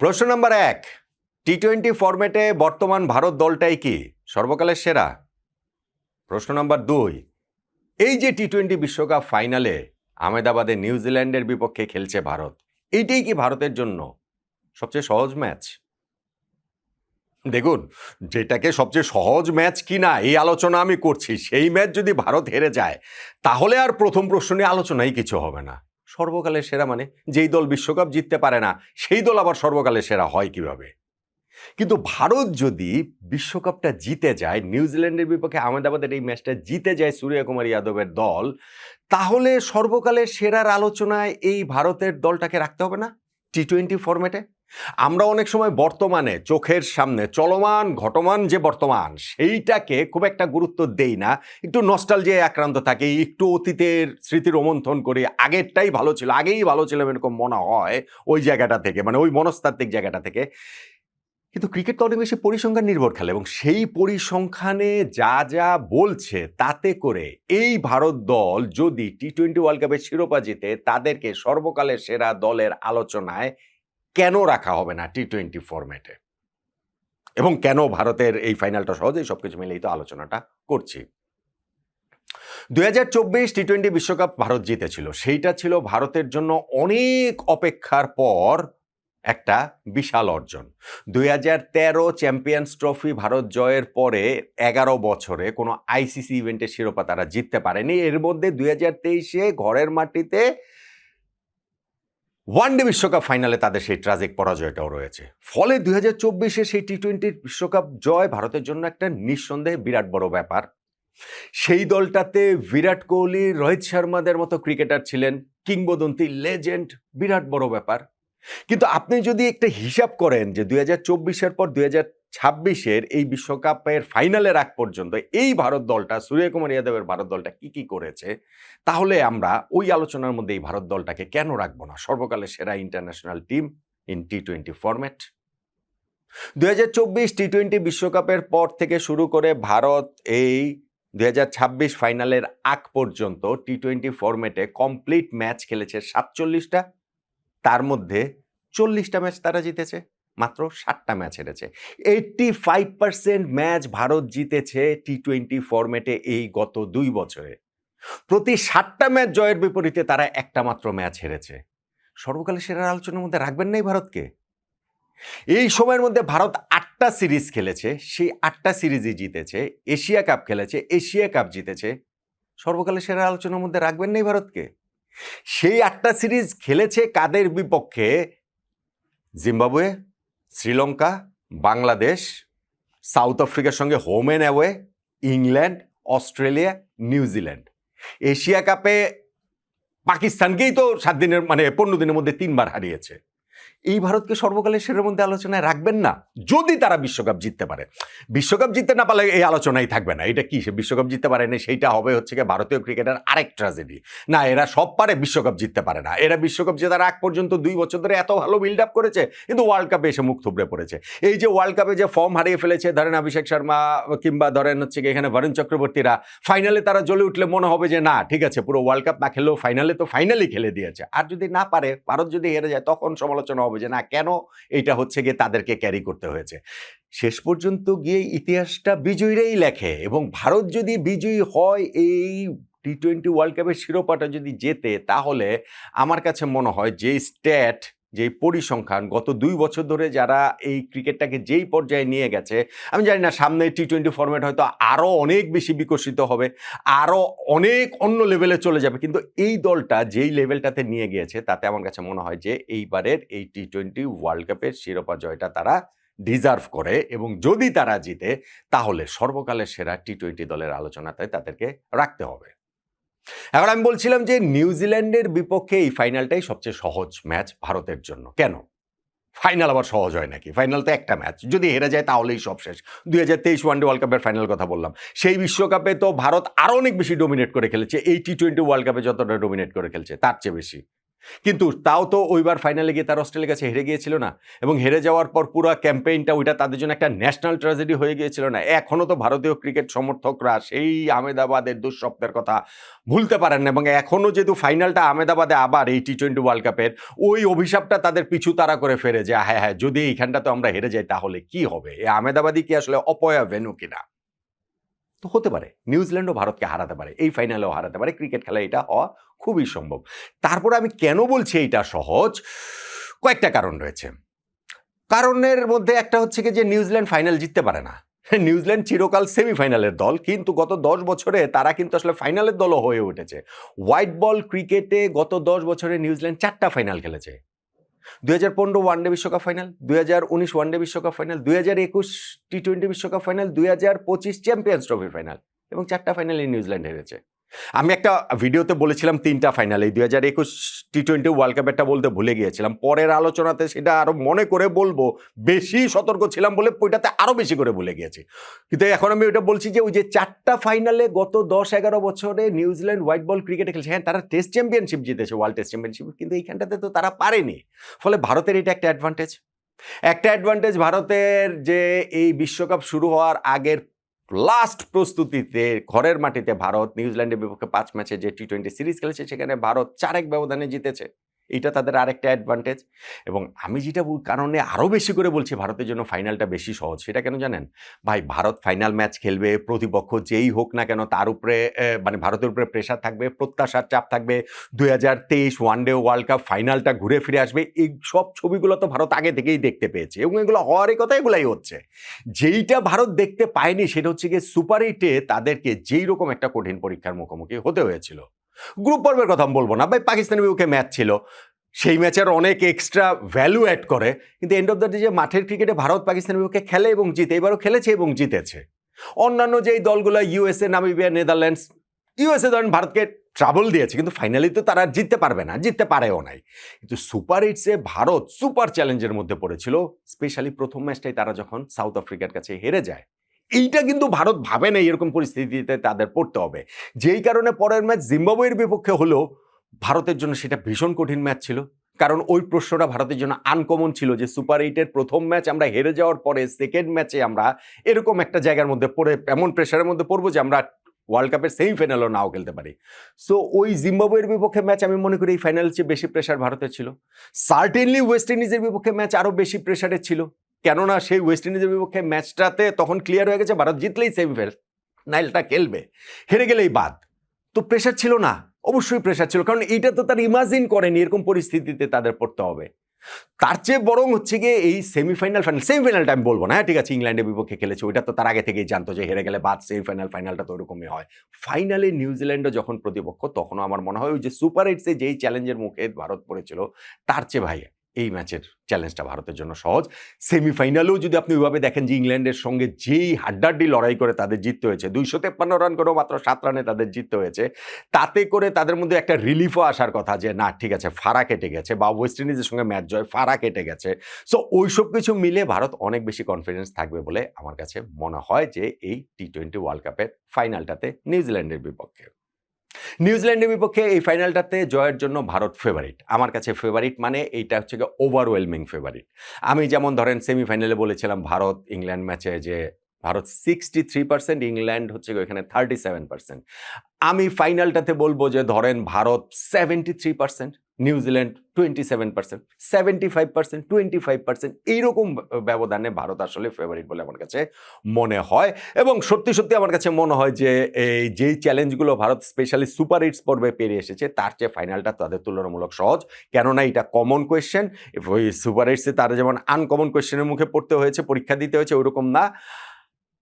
প্রশ্ন নাম্বার ১, টি-20 ফরম্যাটে বর্তমান ভারত দলটাই কি সর্বকালের সেরা? প্রশ্ন নাম্বার ২, এই যে টি-20 বিশ্বকাপ ফাইনালে আহমেদাবাদে নিউজিল্যান্ডের বিপক্ষে খেলছে ভারত, এইটাই কি ভারতের জন্য সবচেয়ে সহজ ম্যাচ? দেখুন, যেটাকে সবচেয়ে সহজ ম্যাচ কিনা এই আলোচনা আমি করছি, সেই ম্যাচ যদি ভারত হেরে যায় তাহলে আর প্রথম প্রশ্ন নিয়ে আলোচনাই কিছু হবে না। সর্বকালের সেরা মানে যেই দল বিশ্বকাপ জিততে পারে না সেই দল আবার সর্বকালের সেরা হয় কিভাবে? কিন্তু ভারত যদি বিশ্বকাপটা জিতে যায়, নিউজিল্যান্ডের বিপক্ষে আহমেদাবাদের এই ম্যাচটা জিতে যায় সূর্যকুমার যাদবের দল, তাহলে সর্বকালের সেরার আলোচনায় এই ভারতের দলটাকে রাখতে হবে না টি-20 ফরম্যাটে? আমরা অনেক সময় বর্তমানে চোখের সামনে চলমান ঘটমান যে বর্তমান সেইটাকে খুব একটা গুরুত্ব দেই না, একটু নস্টালজিয়ায় আক্রান্ত থাকি, একটু অতীতের স্মৃতি রোমন্থন করি, আগেরটাই ভালো ছিল, আগেই ভালো ছিল এরকম মনে হয় ওই জায়গাটা থেকে, মানে ওই মনস্তাত্ত্বিক জায়গাটা থেকে। কিন্তু ক্রিকেট তো অনেক বেশি পরিসংখ্যান নির্ভর খেলে এবং সেই পরিসংখ্যানে যা যা বলছে তাতে করে এই ভারত দল যদি টি-20 ওয়ার্ল্ড কাপের শিরোপা জিতে তাদেরকে সর্বকালের সেরা দলের আলোচনায় কেন রাখা হবে না টি-20 ফরম্যাটে, এবং কেন ভারতের এই ফাইনালটা সহজেই সবকিছু মিলেই তো আলোচনাটা করছি। 2024 টি-20 বিশ্বকাপ ভারত জিতেছিল, সেইটা ছিল ভারতের জন্য অনেক অপেক্ষার পর একটা বিশাল অর্জন। 2013 চ্যাম্পিয়ন্স ট্রফি ভারত জয়ের পরে 11 বছরে কোনো আইসিসি ইভেন্টের শিরোপা তারা জিততে পারেনি। এর মধ্যে 2023-এ ঘরের মাটিতে ওয়ানডে বিশ্বকাপ ফাইনালে তাদের সেই ট্র্যাজিক পরাজয়টাও রয়েছে। ফলে 2024-এ সেই টি-20 বিশ্বকাপ জয় ভারতের জন্য একটা নিঃসন্দেহে বিরাট বড় ব্যাপার। সেই দলটাতে বিরাট কোহলি, রোহিত শর্মাদের মতো ক্রিকেটার ছিলেন, কিংবদন্তি, লেজেন্ড, বিরাট বড় ব্যাপার। কিন্তু আপনি যদি একটা হিসাব করেন যে 2024-এর পর 2026-এর এই বিশ্বকাপের ফাইনালের আগ পর্যন্ত এই ভারত দলটা, সূর্যকুমার যাদবের ভারত দলটা কি করেছে, তাহলে আমরা ওই আলোচনার মধ্যে এই ভারত দলটাকে কেন রাখবো না সর্বকালের সেরা ইন্টারন্যাশনাল টিম ইন টি-20 ফরম্যাট? 2024 টি-20 বিশ্বকাপের পর থেকে শুরু করে ভারত এই 2026 ফাইনালের আগ পর্যন্ত টি-20 ফরম্যাটে কমপ্লিট ম্যাচ খেলেছে 47টা, তার মধ্যে 40টা ম্যাচ তারা জিতেছে, মাত্র 7টা ম্যাচ হেরেছে। 85% ম্যাচ ভারত জিতেছে টি-20 ফরম্যাটে এই গত 2 বছরে। প্রতি 7টা ম্যাচ জয়ের বিপরীতে তারা একটা মাত্র ম্যাচ হেরেছে। সর্বকালের সেরার আলোচনার মধ্যে রাখবেন না এই ভারতকে? এই সময়ের মধ্যে ভারত 8টা সিরিজ খেলেছে, সেই 8টা সিরিজই জিতেছে। এশিয়া কাপ খেলেছে, এশিয়া কাপ জিতেছে। সর্বকালের সেরা আলোচনার মধ্যে রাখবেন না এই ভারতকে? সেই 8টা সিরিজ খেলেছে কাদের বিপক্ষে? জিম্বাবুয়ে, শ্রীলঙ্কা, বাংলাদেশ, সাউথ আফ্রিকার সঙ্গে home and away, England, Australia, New Zealand. Asia কাপে পাকিস্তানকেই তো 7 দিনের মানে 15 দিনের মধ্যে 3 বার হারিয়েছে। এই ভারতকে সর্বকালের সেরার মধ্যে আলোচনায় রাখবেন না যদি তারা বিশ্বকাপ জিততে পারে। বিশ্বকাপ জিততে না পারলে এই আলোচনাই থাকবে না। এটা কি, সে বিশ্বকাপ জিততে পারে না, সেইটা হবে হচ্ছে কি ভারতীয় ক্রিকেটের আরেক ট্র্যাজেডি। না, এরা সব পারে, বিশ্বকাপ জিততে পারে না। এরা বিশ্বকাপ জেতার আগ পর্যন্ত 2 বছর ধরে এত ভালো বিল্ড আপ করেছে, কিন্তু ওয়ার্ল্ড কাপে এসে মুখ থুবড়ে পড়েছে। এই যে ওয়ার্ল্ড কাপে যে ফর্ম হারিয়ে ফেলেছে, ধরেন অভিষেক শর্মা কিংবা ধরেন হচ্ছে কি এখানে বরুণ চক্রবর্তীরা, ফাইনালে তারা জ্বলে উঠলে মনে হবে যে না ঠিক আছে, পুরো ওয়ার্ল্ড কাপ না খেললেও ফাইনালে তো ফাইনালি খেলে দিয়েছে। আর যদি না পারে, ভারত যদি হেরে যায়, তখন সমালোচনা হবে যে না কেন এটা হচ্ছে গিয়ে তাদেরকে ক্যারি করতে হয়েছে। শেষ পর্যন্ত গিয়ে ইতিহাসটা বিজয়ীরাই লেখে, এবং ভারত যদি বিজয়ী হয় এই টি-20 ওয়ার্ল্ড কাপের শিরোপাটা যদি জেতে, তাহলে আমার কাছে মনে হয় যে স্ট্যাট, যে পরিসংখ্যান গত 2 বছর ধরে যারা এই ক্রিকেটটাকে যেই পর্যায়ে নিয়ে গেছে, আমি জানি না সামনে টি-20 ফরম্যাট হয়তো আরও অনেক বেশি বিকশিত হবে, আরও অনেক অন্য লেভেলে চলে যাবে, কিন্তু এই দলটা যেই লেভেলটাতে নিয়ে গিয়েছে তাতে আমার কাছে মনে হয় যে এইবারের এই টি-20 ওয়ার্ল্ড কাপের শিরোপা জয়টা তারা ডিজার্ভ করে, এবং যদি তারা জিতে তাহলে সর্বকালের সেরা টি-20 দলের আলোচনাতে তাদেরকে রাখতে হবে। এখন আমি বলছিলাম যে নিউজিল্যান্ডের বিপক্ষে এই ফাইনালটাই সবচেয়ে সহজ ম্যাচ ভারতের জন্য। কেন? ফাইনাল আবার সহজ হয় নাকি? ফাইনাল তো একটা ম্যাচ, যদি হেরে যায় তাহলেই সব শেষ। 2023 ওয়ানডে ওয়ার্ল্ড কাপের ফাইনাল কথা বললাম, সেই বিশ্বকাপে তো ভারত আরও অনেক বেশি ডোমিনেট করে খেলেছে, এই টি-20 ওয়ার্ল্ড কাপে যতটা ডোমিনেট করে খেলছে তার চেয়ে বেশি। কিন্তু তাও তো ওইবার ফাইনালে গিয়ে তার অস্ট্রেলিয়ার কাছে হেরে গিয়েছিল না, এবং হেরে যাওয়ার পর পুরো ক্যাম্পেইনটা ওইটা তাদের জন্য একটা ন্যাশনাল ট্র্যাজেডি হয়ে গিয়েছিল না। এখনো তো ভারতীয় ক্রিকেট সমর্থকরা সেই আহমেদাবাদের দুঃস্বপ্নের কথা ভুলতে পারেন না, এবং এখনো যেহেতু ফাইনালটা আহমেদাবাদে আবার এই টি-20 ওয়ার্ল্ড কাপের, ওই অভিশাপটা তাদের পিছু তারা করে ফেরে যে হ্যাঁ হ্যাঁ যদি এইখানটা তো আমরা হেরে যাই তাহলে কি হবে, এই আহমেদাবাদই কি আসলে অপয়া ভেন্যু কিনা। তো হতে পারে নিউজিল্যান্ডও ভারতকে হারাতে পারে, এই ফাইনালেও হারাতে পারে, ক্রিকেট খেলায় এটা হওয়া খুবই সম্ভব। তারপরে আমি কেন বলছি এইটা সহজ, কয়েকটা কারণ রয়েছে। কারণের মধ্যে একটা হচ্ছে কি যে নিউজিল্যান্ড ফাইনাল জিততে পারে না। নিউজিল্যান্ড চিরকাল সেমিফাইনালের দল, কিন্তু গত 10 বছরে তারা কিন্তু আসলে ফাইনালের দলও হয়ে উঠেছে। হোয়াইট বল ক্রিকেটে গত 10 বছরে নিউজিল্যান্ড 4টা ফাইনাল খেলেছে। 2015 ওয়ানডে বিশ্বকাপ ফাইনাল, 2019 ওয়ানডে বিশ্বকাপ ফাইনাল, 2021 টি-20 বিশ্বকাপ ফাইনাল, 2025 চ্যাম্পিয়ন্স ট্রফির ফাইনাল, এবং 4টা ফাইনালে নিউজিল্যান্ড হেরেছে। আমি একটা ভিডিওতে বলেছিলাম 3টা ফাইনাল, এই 2021 টি-20 ওয়ার্ল্ড কাপেরটা বলতে ভুলে গিয়েছিলাম, পরের আলোচনাতে সেটা আরো মনে করে বলবো, বেশি সতর্ক ছিলাম বলে ওইটাতে আরো বেশি করে ভুলে গিয়েছি। কিন্তু এখন আমি ওইটা বলছি যে ওই যে 4টা ফাইনালে গত 10-11 বছরে নিউজিল্যান্ড হোয়াইট বল ক্রিকেটে খেলেছে। হ্যাঁ, তারা টেস্ট চ্যাম্পিয়নশিপ জিতেছে, ওয়ার্ল্ড টেস্ট চ্যাম্পিয়নশিপ, কিন্তু এইখানটাতে তো তারা পারেনি। ফলে ভারতের এটা একটা অ্যাডভান্টেজ ভারতের, যে এই বিশ্বকাপ শুরু হওয়ার আগের লাস্ট প্রস্তুতিতে ঘরের মাটিতে ভারত নিউজিল্যান্ডের বিপক্ষে 5 ম্যাচে যে টি-20 সিরিজ খেলেছে সেখানে ভারত 4-1 ব্যবধানে জিতেছে। এটা তাদের আরেকটা অ্যাডভান্টেজ। এবং আমি যেটা কারণে আরও বেশি করে বলছি ভারতের জন্য ফাইনালটা বেশি সহজ, সেটা কেন জানেন? ভাই, ভারত ফাইনাল ম্যাচ খেলবে, প্রতিপক্ষ যেই হোক না কেন তার উপরে মানে ভারতের উপরে প্রেশার থাকবে, প্রত্যাশার চাপ থাকবে। 2023 ওয়ানডে ওয়ার্ল্ড কাপ ফাইনালটা ঘুরে ফিরে আসবে, এই সব ছবিগুলো তো ভারত আগে থেকেই দেখতে পেয়েছে, এবং এগুলো হওয়ারই কথা, এগুলাই হচ্ছে। যেইটা ভারত দেখতে পায়নি সেটা হচ্ছে গিয়ে সুপার 8-এ তাদেরকে যেই রকম একটা কঠিন পরীক্ষার মুখোমুখি হতে হয়েছিল। গ্রুপ পর্বের কথা আমি বলবো না ভাই, পাকিস্তানের বিপক্ষে ম্যাচ ছিল, সেই ম্যাচের অনেক এক্সট্রা ভ্যালু অ্যাড করে, কিন্তু এন্ড অফ দ্য ডে যে মাঠের ক্রিকেটে ভারত পাকিস্তানের বিপক্ষে খেলে এবং জিতে, এবারও খেলেছে এবং জিতেছে। অন্যান্য যেই দলগুলো ইউএসএ, নামিবিয়া, নেদারল্যান্ডস, ইউএসএ ধরেন ভারতকে ট্রাবল দিয়েছে, কিন্তু ফাইনালি তো তারা জিততে পারবে না, জিততে পারেও নাই। কিন্তু সুপার 8-এ ভারত সুপার চ্যালেঞ্জের মধ্যে পড়েছিল, স্পেশালি প্রথম ম্যাচটাই তারা যখন সাউথ আফ্রিকার কাছে হেরে যায়। এইটা কিন্তু ভারত ভাবে না এরকম পরিস্থিতিতে তাদের পড়তে হবে, যেই কারণে পরের ম্যাচ জিম্বাবুয়ের বিপক্ষে হলো, ভারতের জন্য সেটা ভীষণ কঠিন ম্যাচ ছিল। কারণ ওই প্রশ্নটা ভারতের জন্য আনকমন ছিল যে সুপার 8-এর প্রথম ম্যাচ আমরা হেরে যাওয়ার পরে সেকেন্ড ম্যাচে আমরা এরকম একটা জায়গার মধ্যে পড়ে এমন প্রেশারের মধ্যে পড়বো যে আমরা ওয়ার্ল্ড কাপের সেমিফাইনালও নাও খেলতে পারি। সো ওই জিম্বাবুয়ের বিপক্ষে ম্যাচ আমি মনে করি এই ফাইনালের চেয়ে বেশি প্রেশার ভারতের ছিল। সার্টেনলি ওয়েস্ট ইন্ডিজের বিপক্ষে ম্যাচ আরও বেশি প্রেশারের ছিল, কেননা সেই ওয়েস্ট ইন্ডিজের বিপক্ষে ম্যাচটাতে তখন ক্লিয়ার হয়ে গেছে ভারত জিতলেই সেমিফাইনালটা খেলবে, হেরে গেলেই বাদ। তো প্রেশার ছিল না? অবশ্যই প্রেশার ছিল, কারণ এইটা তো তার ইমাজিন করেনি এরকম পরিস্থিতিতে তাদের পড়তে হবে। তার চেয়ে বরং হচ্ছে গিয়ে এই সেমিফাইনালটা আমি বলবো না, হ্যাঁ ঠিক আছে ইংল্যান্ডের বিপক্ষে খেলেছে, ওইটা তো তার আগে থেকেই জানতো যে হেরে গেলে বাদ, ফাইনালটা তো ওরকমই হয়। ফাইনালে নিউজিল্যান্ডও যখন প্রতিপক্ষ, তখনও আমার মনে হয় ওই যে সুপার 8-এ যেই চ্যালেঞ্জের মুখে ভারত পড়েছিল, তার চেয়ে ভাই এই ম্যাচের চ্যালেঞ্জটা ভারতের জন্য সহজ। সেমিফাইনালেও যদি আপনি ওইভাবে দেখেন যে ইংল্যান্ডের সঙ্গে যেই হাড্ডাহাড্ডি লড়াই করে তাদের জিততে হয়েছে, 253 রান করেও মাত্র 7 রানে তাদের জিততে হয়েছে, তাতে করে তাদের মধ্যে একটা রিলিফও আসার কথা যে না ঠিক আছে ফাড়া কেটে গেছে, বা ওয়েস্ট ইন্ডিজের সঙ্গে ম্যাচ জয়, ফাড়া কেটে গেছে। সো ওইসব কিছু মিলে ভারত অনেক বেশি কনফিডেন্স থাকবে বলে আমার কাছে মনে হয় যে এই টি-20 ওয়ার্ল্ড কাপের ফাইনালটাতে নিউজিল্যান্ডের বিপক্ষে এই ফাইনালটাতে জয়ের জন্য ভারত ফেভারিট। আমার কাছে ফেভারিট মানে এইটা হচ্ছে গিয়ে ওভারওয়েলমিং ফেভারিট। আমি যেমন ধরেন সেমিফাইনালে বলেছিলাম ভারত ইংল্যান্ড ম্যাচে যে ভারত 63%, ইংল্যান্ড হচ্ছে এখানে 37%। আমি ফাইনালটাতে বলবো যে ধরেন ভারত 73%, নিউজিল্যান্ড 27%, 75%, 25%, এইরকম ব্যবধানে ভারত আসলে ফেভারিট বলে আমার কাছে মনে হয়। এবং সত্যি সত্যি আমার কাছে মনে হয় যে এই যেই চ্যালেঞ্জগুলো ভারত স্পেশালি সুপার 8 পর্বে পেরিয়ে এসেছে, তার চেয়ে ফাইনালটা তাদের তুলনামূলক সহজ, কেননা এটা কমন কোয়েশ্চেন। ওই সুপার 8-এ তারা যেমন আনকমন কোয়েশ্চেনের মুখে পড়তে হয়েছে, পরীক্ষা দিতে হয়েছে, ওইরকম না।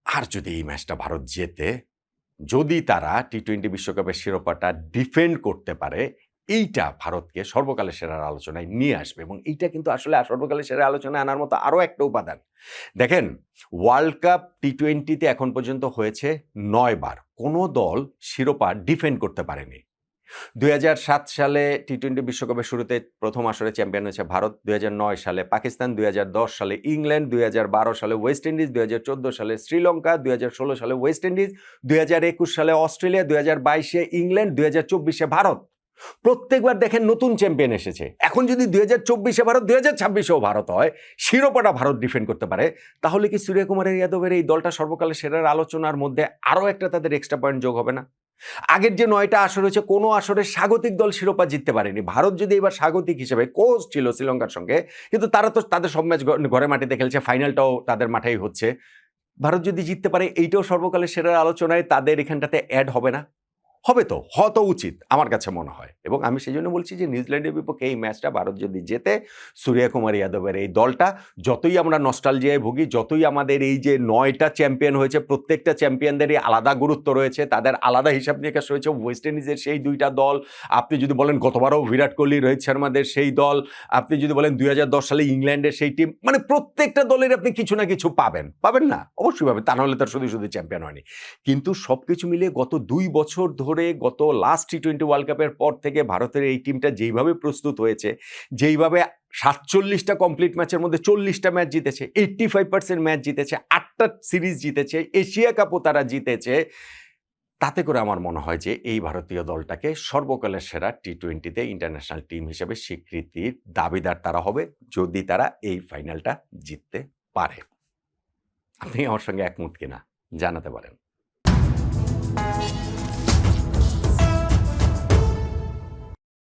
আর যদি এই ম্যাচটা ভারত জেতে, যদি তারা টি-20 বিশ্বকাপের শিরোপাটা ডিফেন্ড করতে পারে, এইটা ভারতকে সর্বকালের সেরার আলোচনায় নিয়ে আসবে। এবং এইটা কিন্তু আসলে সর্বকালের সেরা আলোচনায় আনার মতো আরও একটা উপাদান। দেখেন, ওয়ার্ল্ড কাপ টি-20-তে এখন পর্যন্ত হয়েছে 9 বার, কোনো দল শিরোপা ডিফেন্ড করতে পারেনি। 2007 সালে টি-20 বিশ্বকাপের শুরুতে প্রথম আসরে চ্যাম্পিয়ন হয়েছে ভারত, 2009 সালে পাকিস্তান, 2010 সালে ইংল্যান্ড, 2012 সালে ওয়েস্ট ইন্ডিজ, 2014 সালে শ্রীলঙ্কা, 2016 সালে ওয়েস্ট ইন্ডিজ, 2021 সালে অস্ট্রেলিয়া, 2022-এ ইংল্যান্ড, 2024-এ ভারত। প্রত্যেকবার দেখেন নতুন চ্যাম্পিয়ন এসেছে। এখন যদি 2024-এ ভারত, 2026-এও ভারত হয়, শিরোপাটা ভারত ডিফেন্ড করতে পারে, তাহলে কি সূর্যকুমার যাদবের এই দলটা সর্বকালের সেরার আলোচনার মধ্যে আরও একটা তাদের এক্সট্রা পয়েন্ট যোগ হবে না? আগের যে 9টা আসর হয়েছে, কোনো আসরে স্বাগতিক দল শিরোপা জিততে পারেনি। ভারত যদি এবার স্বাগতিক হিসেবে, কোচ ছিল শ্রীলঙ্কার সঙ্গে, কিন্তু তারা তো তাদের সব ম্যাচ ঘরে মাটিতে খেলছে, ফাইনালটাও তাদের মাঠেই হচ্ছে। ভারত যদি জিততে পারে, এইটাও সর্বকালের সেরার আলোচনায় তাদের এখানটাতে অ্যাড হবে না? হবে তো, হওয়া তো উচিত আমার কাছে মনে হয়। এবং আমি সেই জন্য বলছি যে নিউজিল্যান্ডের বিপক্ষে এই ম্যাচটা ভারত যদি জেতে, সূর্যকুমার যাদবের এই দলটা, যতই আমরা নস্টালজিয়ায় ভুগি, যতই আমাদের এই যে 9টা চ্যাম্পিয়ন হয়েছে, প্রত্যেকটা চ্যাম্পিয়নদেরই আলাদা গুরুত্ব রয়েছে, তাদের আলাদা হিসাব নিকাশ রয়েছে। ওয়েস্ট ইন্ডিজের সেই 2টা দল, আপনি যদি বলেন গতবারও বিরাট কোহলি, রোহিত শর্মাদের সেই দল, আপনি যদি বলেন 2010 সালে ইংল্যান্ডের সেই টিম, মানে প্রত্যেকটা দলের আপনি কিছু না কিছু পাবেন। পাবেন না? অবশ্যই পাবেন, তা নাহলে তার শুধু শুধু চ্যাম্পিয়ন হয়নি। কিন্তু সবকিছু মিলিয়ে গত 2 বছর ধরে, গত লাস্ট টি-20 ওয়ার্ল্ড কাপের পর থেকে ভারতের এই টিমটা যেইভাবে প্রস্তুত হয়েছে, যেইভাবে 47টা কমপ্লিট ম্যাচের মধ্যে 40টা ম্যাচ জিতেছে, 85% ম্যাচ জিতেছে, 8টা সিরিজ জিতেছে, এশিয়া কাপও তারা জিতেছে, তাতে করে আমার মনে হয় যে এই ভারতীয় দলটাকে সর্বকালের সেরা টি-20তে ইন্টারন্যাশনাল টিম হিসেবে স্বীকৃতির দাবিদার তারা হবে, যদি তারা এই ফাইনালটা জিততে পারে। আপনি আমার সঙ্গে একমত কিনা জানাতে পারেন।